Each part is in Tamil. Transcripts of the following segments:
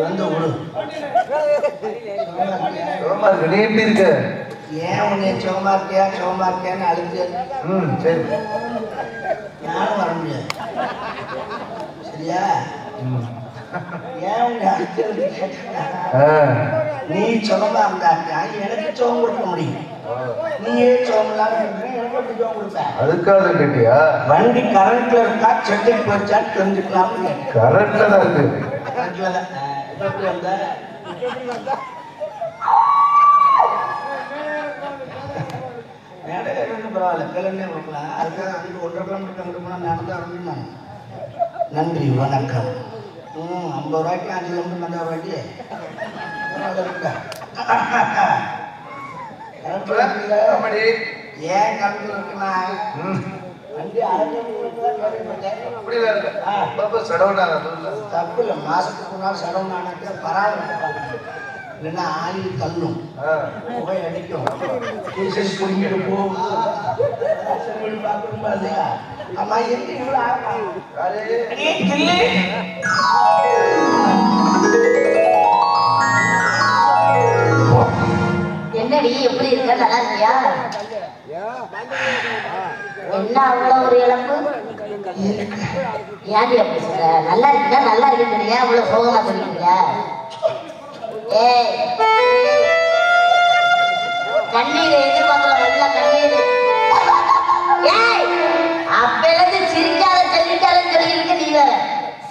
வந்து விடு. சுகமா இருக்கு. நீ எப்படி இருக்க? ஏன் உன்னை சுகமா இருக்கியான்னு அழுத்து. சரி. நானும் வர முடியாது. சரியா? ஏன் உங்க அழுத்து கேட்டா நீ சுகமா இருந்தாக்கா எனக்கு சுகம் கொடுக்க முடியும். நீயே சுகம் இல்லாம எனக்கு எப்படி சுகம் கொடுப்ப? அதுக்காக கேட்டியா? வண்டி கரண்ட்ல இருக்கா செட்டுக்கு போச்சான்னு தெரிஞ்சுக்கலாம். கரண்ட்ல தான் இருக்கு. கரண்ட்ல தான். எப்படி வந்த? பரவாயில்ல, கிளம்பே கொடுக்கலாம். அதுக்காக அங்கே 1.5 கிலோமீட்டர் அங்கிட்டு போனால் நடந்து வரணும். நன்றி, வணக்கம். 50 ரூபாய்க்கு 5 கிலோமீட்டர் நடந்த வண்டி ஏன் கரண்ட் இருக்குன்னா வண்டி தப்பு இல்லை. மாசத்துக்கு முன்னாள் சடவுன் ஆனாக்க பராமரிக்க இல்லைன்னா ஆயில் தள்ளும், புகை அடிக்கும், டீசல் குடிக்கிட்டு போகும். ஆமா, என்னடி எப்படி இருக்க? நல்லா இருக்கியா? என்ன அவ்வளவு ஒரு இழப்பு? ஏன்டி அப்படி சொல்ற? நல்லா இருக்கா? நல்லா இருக்குன்னு அவ்வளவு சோகமா சொல்லிருக்க? கண்ணீர் எதிர்பார்க்கலாம். நல்ல கண்ணீர். அப்பெல்லாம் சிரிக்காத சொல்லிட்டாருன்னு சொல்லியிருக்க. நீ வேற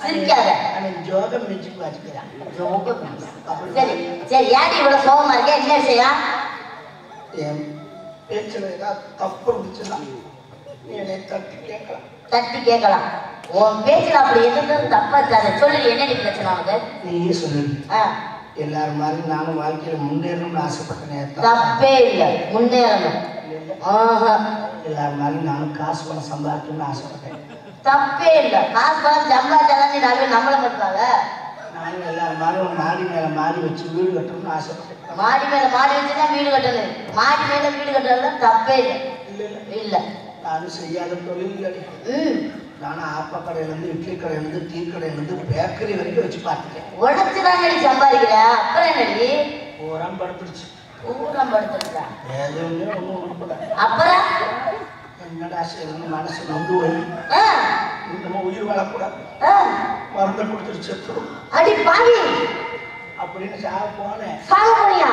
சிரிக்காத. ஜோகம் மிச்சு வச்சுக்கிறான். சரி சரி, ஏன் இவ்வளவு சோகமா இருக்க? என்ன விஷயம்? பேச்சுல ஏதாவது தப்பு இருந்துச்சுன்னா நீ என்னை தட்டி கேட்கலாம். உன் பேச்சுல அப்படி எதுவும் தப்பா இருக்காது. சொல்லு, என்னடி பிரச்சனை உனக்கு? நீயே சொல்லு. எல்லாரும் மாதிரி நானும் வாழ்க்கையில முன்னேறணும்னு ஆசைப்பட்டேன். தப்பே இல்லை, முன்னேறணும். எல்லாரும் மாதிரி நானும் காசு பணம் சம்பாதிக்கணும்னு ஆசைப்பட்டேன். தப்பே இல்லை. காசு பணம் சம்பாதிச்சாதான் நீ நாளை நம்மளை பண்றாங்க. நானும் எல்லாரும் மாதிரி மாடி மேல மாடி வச்சு வீடு கட்டணும்னு ஆசைப்பட்டேன். மாடி மேல மாடி வச்சுதான் வீடு கட்டணும். மாடி மேல வீடு கட்டுறது தப்பே இல்லை. இல்லை, நானும் செய்யாத தொழில். நானும் ஆப்பா கடையிலேருந்து, இட்லி கடையிலேருந்து, டீ கடையிலேருந்து, பேக்கரி வரைக்கும் வச்சு பார்த்துட்டேன். உடச்சுதான் நடி சம்பாதிக்கிற. அப்புறம் என்னடி? ஊராம் படுத்துருச்சு. ஊராம் படுத்துருச்சா? எதுவுமே ஒன்றும் உருப்பட. அப்புறம் என்னடா செய்யணும்? மனசு வந்து நம்ம உயிர் வாழக்கூடாது, மருந்தை கொடுத்துருச்சு அடி பாவி அப்படின்னு சாக போனேன். சாக போனியா?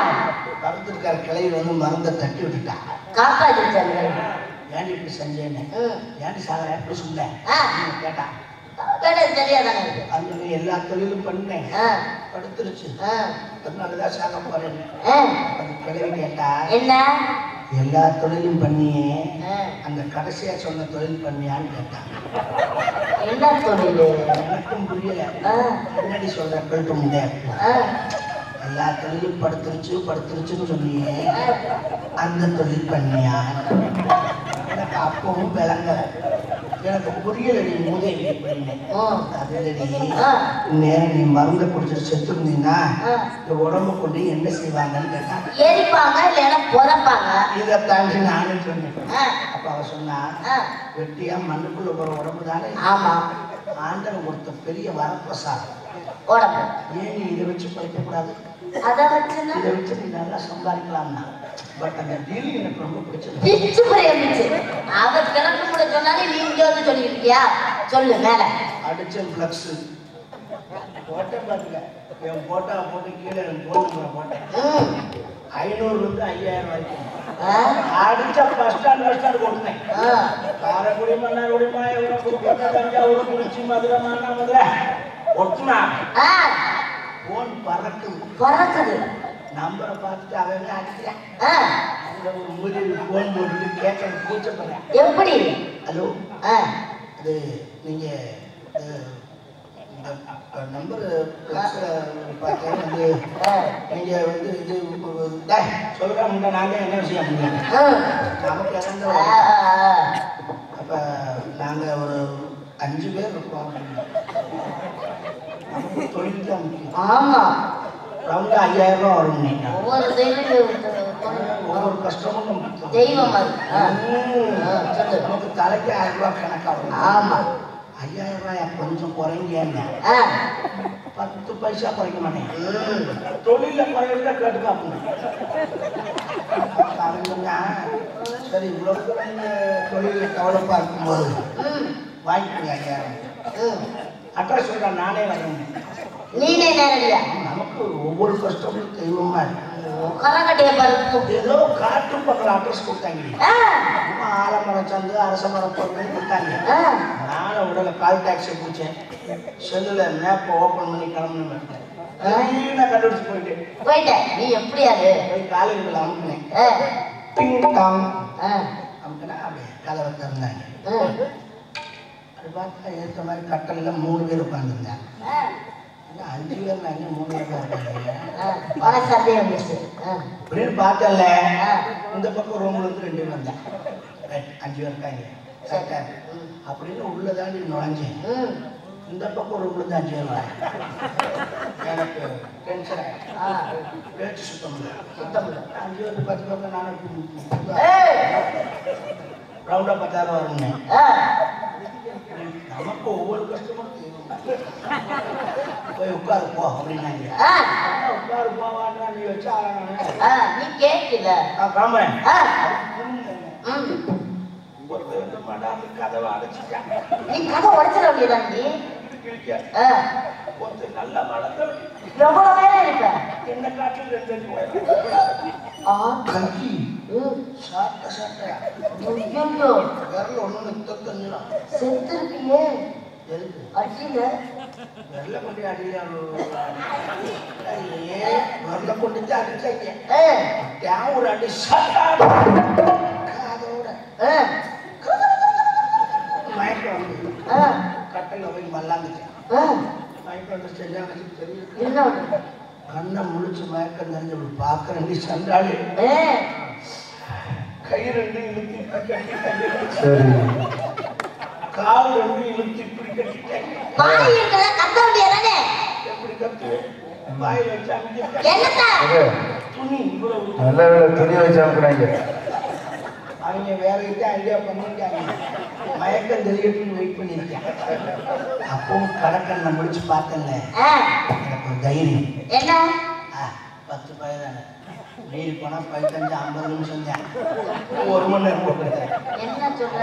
மருந்துருக்கார கிளை வந்து மருந்தை தட்டி விட்டுட்டான். காப்பாற்றிருச்சாங்க. ஏன்டி இப்படி செஞ்சேன்னு, ஏன்டி சாக எப்படி சொன்னேன் கேட்டான். தெரியாதானே? அந்த எல்லா தொழிலும் பண்ணேன், படுத்துருச்சு. அதனாலதான் சாக போறேன். அது கிளவி கேட்டா, என்ன எல்லா தொழிலும் பண்ணியே அந்த கடைசியா சொன்ன தொழில் பண்ணியான்னு கேட்டான். என்ன தொழில்? எனக்கும் புரியல. முன்னாடி சொல்ற கேட்டு முடியாது. எல்லா தொழிலும் படுத்துருச்சுன்னு சொன்னியே, அந்த தொழில் பண்ணியா? எனக்கு அப்பவும் விளங்கல, எனக்கு புரியலடி. மூதேவி அதுலடி நேரம் நீ மருந்தை குடிச்சிட்டு செத்துருந்தீங்கன்னா இந்த உடம்பு கொண்டு என்ன செய்வாங்கன்னு கேட்டாங்க. எரிப்பாங்க, இல்லைன்னா புதைப்பாங்க. இதை தாண்டி நானும் சொன்னேன். அப்ப அவ சொன்னா, வெட்டியா மண்ணுக்குள்ள போற உடம்பு தானே. ஆமா, ஆண்டவன் கொடுத்த பெரிய வரப்பிரசாதம் உடம்பு. ஏன் நீ இதை வச்சு படிக்க கூடாது? அதை வச்சு இதை வச்சு நீ நல்லா சம்பாதிக்கலாம்னா. பட் அந்த டீல் எனக்கு ரொம்ப பிடிச்சது. பிச்சு புரியுச்சு. அவ கிணக்கு கூட சொன்னாலும் நீங்க வந்து சொல்லிருக்கியா? சொல்லு மேல. அடிச்சல் பிளக்ஸ் போட்டேன் பாருங்க. என் போட்டா போட்டு கீழே போன் நம்பரை போட்டேன். 500 5000 வரைக்கும் அடிச்ச பஸ் ஸ்டாண்ட் போட்டுனேன். காரைக்குடி, மன்னார்குடி, மாயவரம், புதுக்கோட்டை, தஞ்சாவூர், திருச்சி, மதுரை, மானாமதுரை ஒட்டுனா போன் பறக்குது. நம்பரை பார்த்துட்டு அவன் அடிக்கிறேன். ஒரு மூதேவி போன் போட்டுட்டு கேட்க கூச்சப்படுறேன். எப்படி? ஹலோ, அது நீங்க நம்பர் பார்த்தேன் வந்து நீங்க வந்து இது சொல்றாங்க. நாங்க என்ன விஷயம் நமக்கு இறந்த அப்ப நாங்க ஒரு 5 பேர் இருக்கோம். நமக்கு தொழில் தான் முக்கியம். ஆமா, ரவுண்ட் 5000 ரூபா வரும். ஒவ்வொரு கஷ்டமும் தெய்வம். நமக்கு தலைக்கு 1000 ரூபா கணக்காகும். ஆமா, 5000 ரூபாய் கொஞ்சம் குறைங்க. 10 பைசா குறைக்க மாட்டேன். தொழில குறையில கேட்டு பார்ப்போம். சரி இவ்வளவு தொழில டெவலப்பா இருக்கும்போது வாங்கிக்கோங்க 5000. அட்ரஸ் சொல்ற நானே வரேன். நீனே நேரடியா நமக்கு ஒவ்வொரு கஷ்டமும் தெய்வமா இருக்கு. கரகட்டைய பாருங்க. ஏதோ காட்டு பக்கம் அட்ரஸ் கொடுத்தாங்க. ஆலமரம் சந்து அரச மரம் பொருள் கொடுத்தாங்க. நானும் உடல கால் டாக்ஸி பிடிச்சேன். செல்லுல மேப்பை ஓப்பன் பண்ணி கிளம்புனேன். கண்டுபிடிச்சு போயிட்டேன். நீ எப்படியாது போய் காலேஜில் அனுப்புனேன். அமுக்குனா அப்படியே கதவை திறந்தாங்க. அது பார்த்தா ஏற்ற மாதிரி கட்டலில் 3 பேர் உட்காந்துருந்தாங்க. 5 பேர் நாங்க 3 பேர் அப்படின்னு பார்த்தல. இந்த பக்கம் ரூம்ல இருந்து 2 பேர் வந்தேன். 5 பேர் இருக்காங்க அப்படின்னு உள்ளதாண்டி நுழைஞ்சேன். இந்த பக்கம் ரூம்ல இருந்து 5 பேர் வராங்க. எனக்கு டென்ஷன் பேச்சு சுத்தம் இல்லை. 5 பேர் 10 பேர் நானும் ரவுண்டா 10,000 வருங்க. நமக்கு ஒவ்வொரு கஷ்டமும் போய் உட்காரு போ அப்படின்னாங்க. உட்காரு போவான்னா நீ வச்சா நீ கேட்கல. கிளம்புறேன். ஒருத்தர் வந்து மடாம கதவை அடைச்சிட்டாங்க. நீ கதை உடைச்சிட வேண்டியதான். நீ ஒருத்தர் நல்லா மடக்க எவ்வளவு நேரம் இருப்ப என்ன காட்டில் 2 கஞ்சி சாப்பிட்ட சாப்பிட்டா விரல ஒண்ணு தஞ்சிடும். செத்துருப்பியே அடியில விரல கொண்டு அடியில விரல கொண்டு அடிச்சாங்க. ஒரு அடி அதோட மயக்கம் வந்து கட்டல போய் மல்லாந்துட்டேன். மயக்கம் வந்து செஞ்சா தெரியும். கண்ணை முழிச்சு மயக்கம் தெரிஞ்சு பாக்குறேன். சண்டாளி கை 2 இழுத்து இப்படி கட்டிட்டாங்க. கால் 2 இழுத்து இப்படி கட்டிட்டாங்க. எப்படி கத்து வாய் வச்சு துணி இவ்வளவு நல்ல துணி வச்சு அனுப்புறாங்க. அவங்க வேற கிட்ட ஐடியா பண்ணிட்டாங்க. மயக்கம் தெரியட்டுன்னு வெயிட் பண்ணிருக்கேன். அப்பவும் கடற்கண்ணை முடிச்சு பார்த்தேன்ல, எனக்கு ஒரு தைரியம். என்ன 10 பையன் தானே மீறி போனா 15 50 நிமிஷம் தான். 1 மணி நேரம் போட்டுருக்கேன். என்ன சொல்ற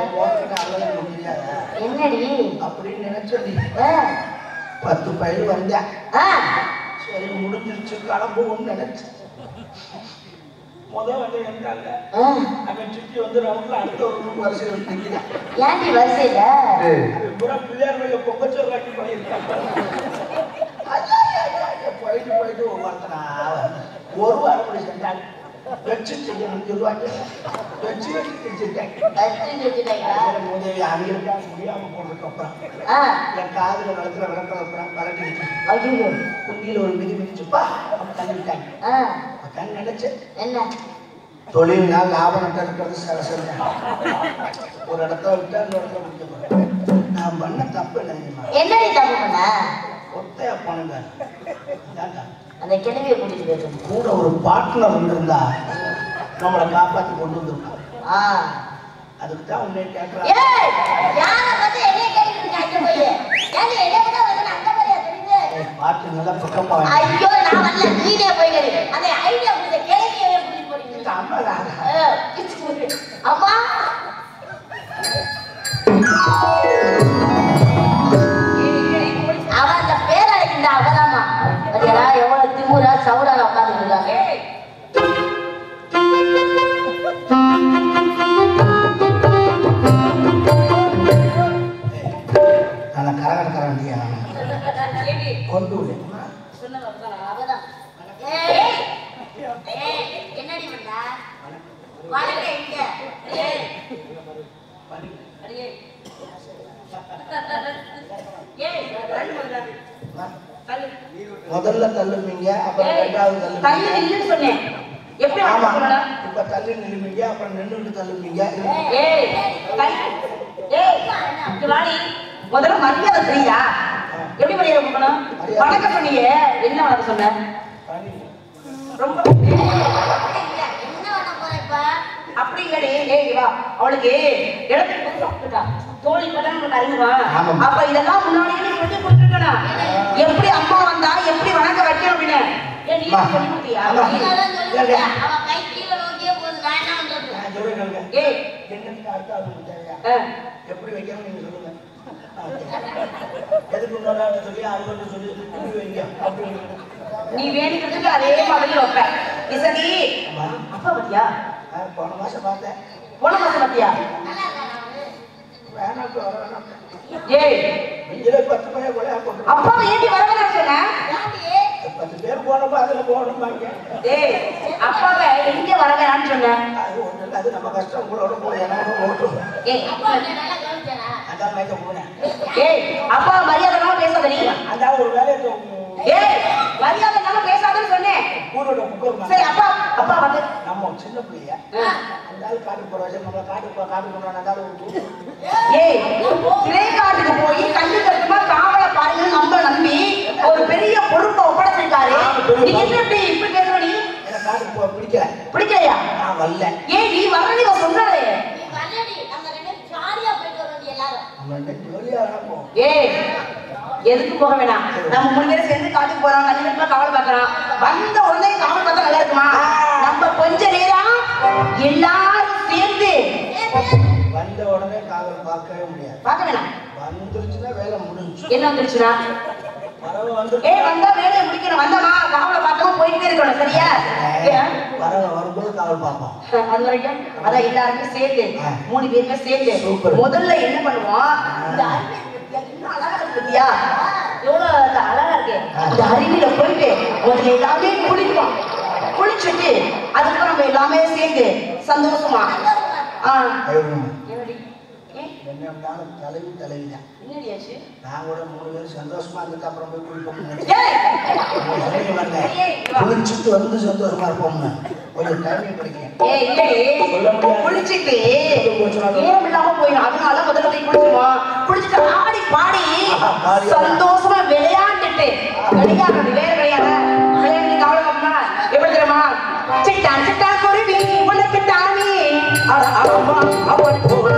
தெரியாதா என்னடி அப்படின்னு நினைச்சது. 10 பையன் வந்தேன். சரி முடிஞ்சிருச்சு கிளம்புவோம்னு நினைச்சேன். முதல் வந்து எந்தாங்க அவன் சுற்றி வந்து ரவுண்ட்ல அடுத்த ஒரு ரூம் வரிசையில் வந்து நிற்கிறான். ஏன்டி வரிசையில பூரா பிள்ளையார் மேல பொங்கச்சோறு காட்டி பண்ணியிருக்காங்க. போயிட்டு போயிட்டு ஒவ்வொருத்தனா ஒரு வாரம் போய் செஞ்சாங்க. வச்சு செய்யணும் சொல்லுவாங்க. வச்சு உதவி அங்கிருக்காங்க முடியாம போனதுக்கு அப்புறம் என் காதுல வளர்த்துல விளக்கம் பரட்டி குண்டியில ஒரு மிதி மிதிச்சுப்பா தள்ளிவிட்டாங்க. கண் நினைச்சு என்ன தொழில்னா லாபம் நட்டம் இருக்கிறது சொல்றேன். ஒரு இடத்துல விட்டா அந்த இடத்துல முடிக்க நான் பண்ண தப்பு என்னடி தப்பு பண்ண ஒத்தையா போனுங்க. அந்த கிழவியை கூட்டிட்டு போயிட்டு கூட ஒரு பார்ட்னர் இருந்திருந்தா நம்மளை காப்பாற்றி கொண்டு வந்திருக்கான். அதுக்கு தான் உன்னை கேட்கலாம். பாட்டு நல்லா பக்கம் ஐயோ நான் வரல நீனே போய் அந்த ஐடியா கொடுத்த கிழவியவே கூட்டிட்டு போறீங்க. அம்மா அவ அந்த பேர் அழைக்கின்ற அவதாமா அதெல்லா எவ்வளவு திமுறா சவுடால உட்கார்ந்து இருக்காங்க. நான் கரகரக்காரன் கொண்டு என்னடி பண்ணா வணக்க எங்க முதல்ல தள்ளுவீங்க அப்புறம் 2வது தள்ளுவீங்க சொன்னேன். எப்படி இப்ப தள்ளி நில்லுவீங்க அப்புறம் நின்றுட்டு தள்ளுவீங்க. முதல்ல மரியாதை செய்யா எப்படி மரியாதை கொடுக்கணும்? வணக்கம் சொன்னீங்க என்ன வணக்கம் சொன்ன? ரொம்ப அப்படி இல்லடி. வா அவளுக்கு இடத்துக்கு தோழி இப்பதான் உங்களுக்கு அறிமுகம். ஆமாம். அப்ப இதெல்லாம் முன்னாடியே நீ சொல்லி கொடுத்துருக்கணும். எப்படி அம்மா வந்தா எப்படி வணங்க வைக்கணும் அப்படின்னு. ஏன் நீ சொல்லி கொடுத்தியா? அவ கை கீழே நோக்கியே போகுது. நான் என்ன பண்றது? நான் சொல்றேன். ஏய் என்னன்னு அடுத்த ஆளுக்கு தேவையா? எப்படி வைக்கணும் நீங்க சொல்லுங்க. எதுக்கு முன்னாடி சொல்லி அவங்க சொல்லி இப்படி வைங்க அப்படி நீ வேணுங்கிறதுக்கு அதே மாதிரி வைப்ப. இசதி அப்பா பத்தியா? போன மாசம் பார்த்தேன். போன மாசம் பத்தியா? வேணாக்கு வர வேணாம். ஏய் இதில் 10 பேரை கூட போட்டு அப்பாவை ஏண்டி வர வேணாம் சொன்ன? 10 பேர் போனப்போ அதில் போகணுமாங்க. ஏய் அப்பாவை எங்க வர வேணாம்னு சொன்ன? அது ஒன்றும் இல்லை. அது நம்ம கஷ்டம் உங்களோட போய் ஏன்னா ஓட்டும். ஏய் அப்பா உன்னை நல்லா கவனிச்சாரா? அதான் மயக்க போனேன். ஏய் அப்பா மரியாதை இல்லாம பேசாத நீ. அந்த ஒரு வேலையை ஏய் மரியாதை இல்லாம பேசாதன்னு சொன்னேன். ஊரோட புக்கர் சரி அப்பா அப்பா வந்து நம்ம சின்ன பிள்ளைய அந்த ஆள் காட்டுக்கு போற வச்சு நம்ம காட்டுக்கு போனோம். அந்த ஆள் ஒரு ஏய் திரைக்காட்டுக்கு போய் கண்ணு கட்டுமா காவலை பாருங்க நம்ம நம்பி ஒரு பெரிய பொறுப்பை ஒப்படைச்சிருக்காரு. நீ என்ன இப்படி பேசுற நீ? எனக்கு காட்டுக்கு போக பிடிக்கல. பிடிக்கலையா? நான் வரல. ஏய் நீ வரல நீ சொன்னாலே. நீ வரலடி. நம்ம ரெண்டு பேரும் ஜாலியா போயிட்டு வரோம் எல்லாரும். நம்ம ரெண்டு ஜோலியா நடப்போம். ஏய் எதுக்கு போக வேணாம்? நம்ம 3 பேரும் சேர்ந்து காட்டுக்கு போறோம். கண்டிப்பா காவல் பார்க்கறோம். வந்த உடனே காவல் பார்த்தா நல்லா இருக்குமா? நம்ம கொஞ்ச நேரம் எல்லாரும் சேர்ந்து வந்த உடனே காவல் பார்க்கவே முடியாது. பார்க்க வேணாம். வந்துருச்சுன்னா வேலை முடிஞ்சு. என்ன வந்துருச்சுனா? வரவு வந்து ஏய் வந்தா வேலையை முடிக்கணும். வந்தமா காவலை பார்க்காம போயிட்டே இருக்கணும். சரியா? வரவு வரும்போது காவல் பார்ப்போம். அது வரைக்கும் அதான் எல்லாருமே சேர்ந்து 3 பேருமே சேர்ந்து சூப்பர். முதல்ல என்ன பண்ணுவோம்? இந்த அருவி இன்னும் அழகா இருக்கு பத்தியா? எவ்வளவு அழகா இருக்கு. அந்த அருவியில போயிட்டு முதல்ல எல்லாமே குளிப்போம். குளிச்சுட்டு அதுக்கப்புறம் நம்ம எல்லாமே சேர்ந்து சந்தோஷமா என்னடி? என்ன இருந்தாலும் தலைவி தான். என்னடி ஆச்சு? நான் கூட 3 பேரும் சந்தோஷமா இருந்துட்டு அப்புறம் போய் குளிப்போம். ஏய் குளிச்சுட்டு வந்து சந்தோஷமா இருப்போம்னு கொஞ்சம் டைமிங் கிடைக்கும். ஏய் இல்லடி குளிச்சிட்டு நேரம் இல்லாம போயிடும். அதனால முதல்ல போய் குளிச்சுவோம். குளிச்சுட்டு ஆடி பாடி சந்தோஷமா விளையாண்டுட்டு விளையாடுறது வேற விளையாட விளையாண்டு கவலைப்படமா எப்படி தெரியுமா? சிட்டா சிட்டா குருவி உனக்கு தானே அட ஆமா அவன் போடு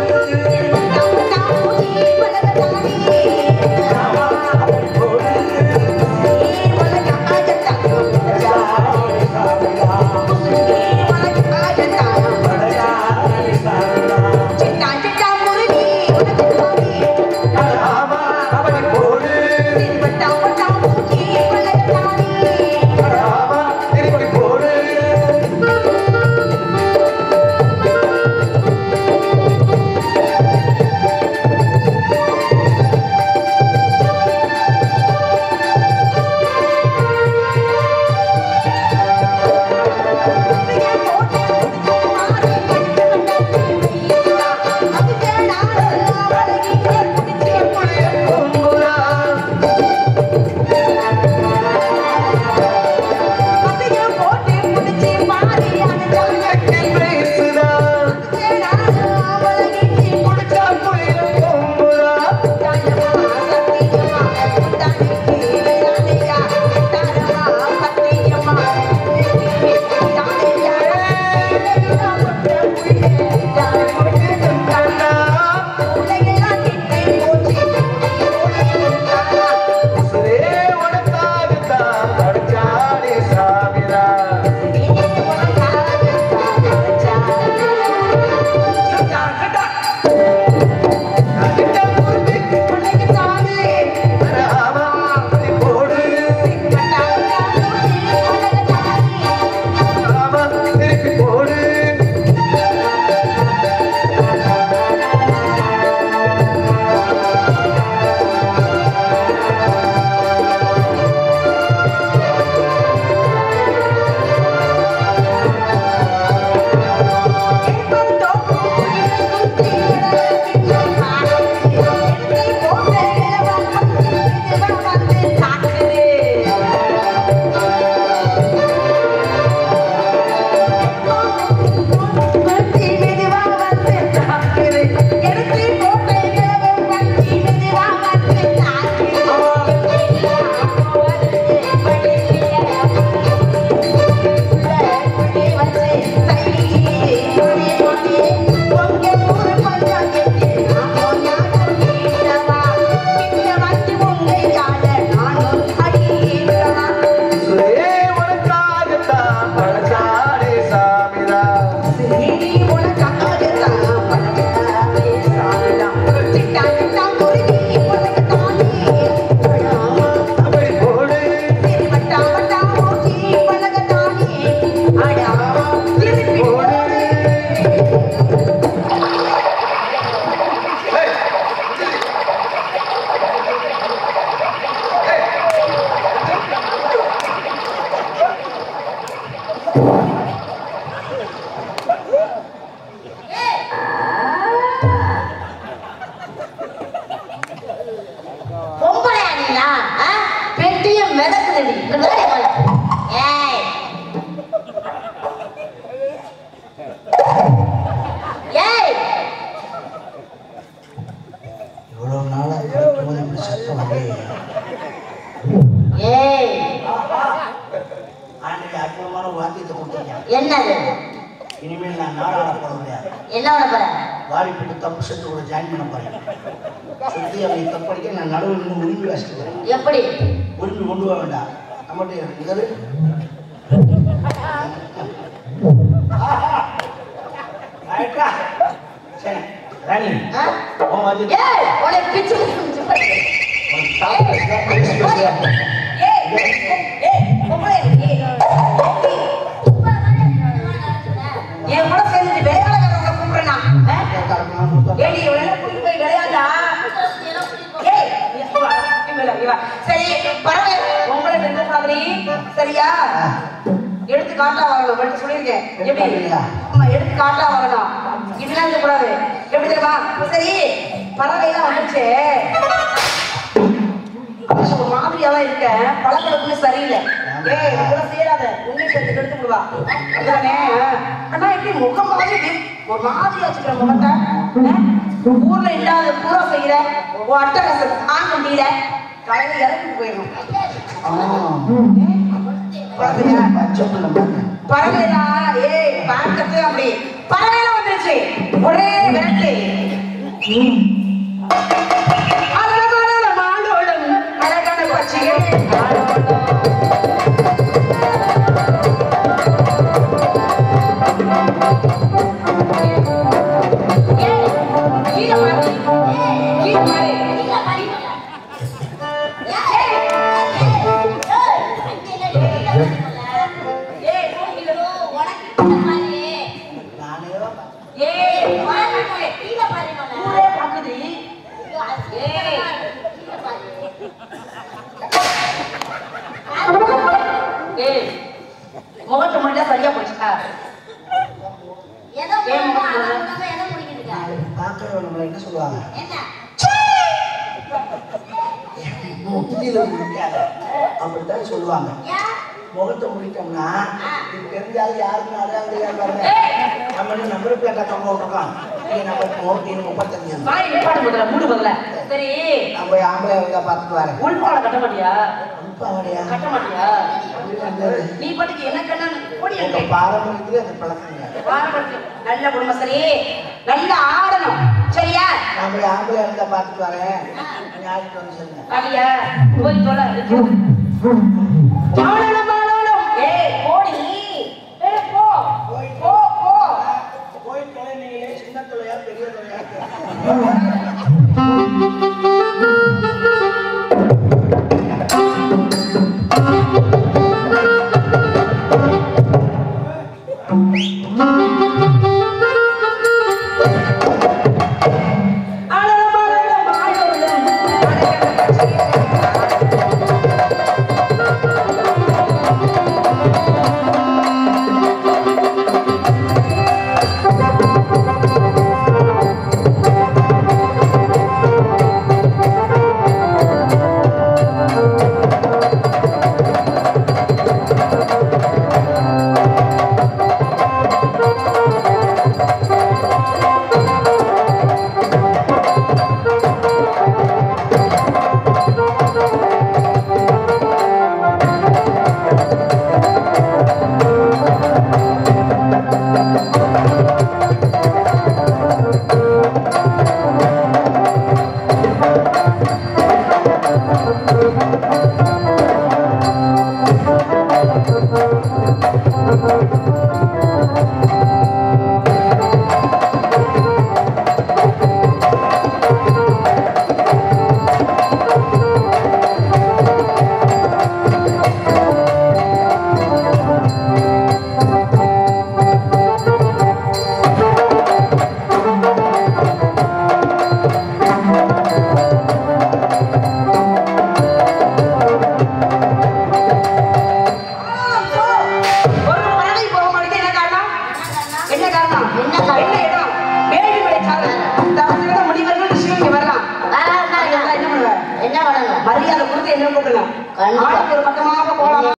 என்னது? இனிமேல் நான் நாடாட போட முடியாது. என்ன பண்ண போற? வாடிப்பட்டு தப்பு செஞ்சு ஜாயின் பண்ண போறேன். சுத்தி அவனை தப்படிக்க நான் நடுவில் நின்று உரிமை வாசிட்டு போறேன். எப்படி? உரிமை கொண்டு போக வேண்டாம். நம்மகிட்ட சரி ராணி உனக்கு பிச்சு என் கூட சேர்ந்து விளையாடுறவங்க கூப்பிடுறா. ஏடி இவ்வளவு போய் விளையாண்டா? சரி பரவாயில்ல, உங்களை கூப்பிடாதீ சரியா? எடுத்து காட்டா வரணும் சொல்லியிருக்கேன். எப்படி? ஆமா, எடுத்து காட்டா வரணும். இதெல்லாம் இருக்கக்கூடாது. எப்படி தெரியுமா? சரி பறவைலாம் வந்துச்சு. ஒரு மாதிரியாதான் இருக்க, பழக்கமே சரியில்லை. கூட சேராத, உண்மை சேர்த்து எடுத்து விடுவா. அதுதானே? ஆனா எப்படி முகம் மாதிரி ஒரு மாதிரி வச்சுக்கிற முகத்தை ஊர்ல இல்லாத பூரா செய்யற அட்டகாசம் தாங்க முடியல. கலையில இறங்கி போயிடணும். பறவைலாம் பார்க்கறது அப்படி பறவைலாம் வந்துருச்சு. ஒரே விரட்டு அழகான மாடோடும் அழகான பச்சைகள் முகத்தை முடிஞ்சா சரியா போச்சுக்கா. பாக்குறவங்க என்ன சொல்லுவாங்க? அப்படித்தான் சொல்லுவாங்க. முகத்தை முடிட்டோம்னா இது தெரிஞ்சாலும் யாருக்கும் அடையாளம் தெரியாது பாருங்க. நம்ம நம்பர் பிளேட்டா தொங்க விட்டுருக்கோம். நம்ம 35 மூடு பதில சரி நம்ம ஆம்பளை பார்த்துட்டு வரேன். உள்பாட கட்ட மாட்டியா? உள்பாவடையா கட்ட மாட்டியா? நீ பாட்டுக்கு என்ன கண்ணு பாரம்பரியத்துல அந்த பழக்கம் பாரம்பரியம். நல்ல குடும்பம் சரி, நல்லா ஆடணும் சரியா? நம்ம ஆம்பளை இருந்தா பார்த்துட்டு வரேன். ஞாயிற்று வந்து சொல்லுங்க. அப்படியா? போய் சொல்ல போடி போ போ போ போய் தொலை. நீங்களே சின்ன தொலையா பெரிய தொலையா? மரியாதை கொடுத்து என்ன கூப்பிடலாம். ஆளுக்கு ஒரு பக்கமாக போகலாம்.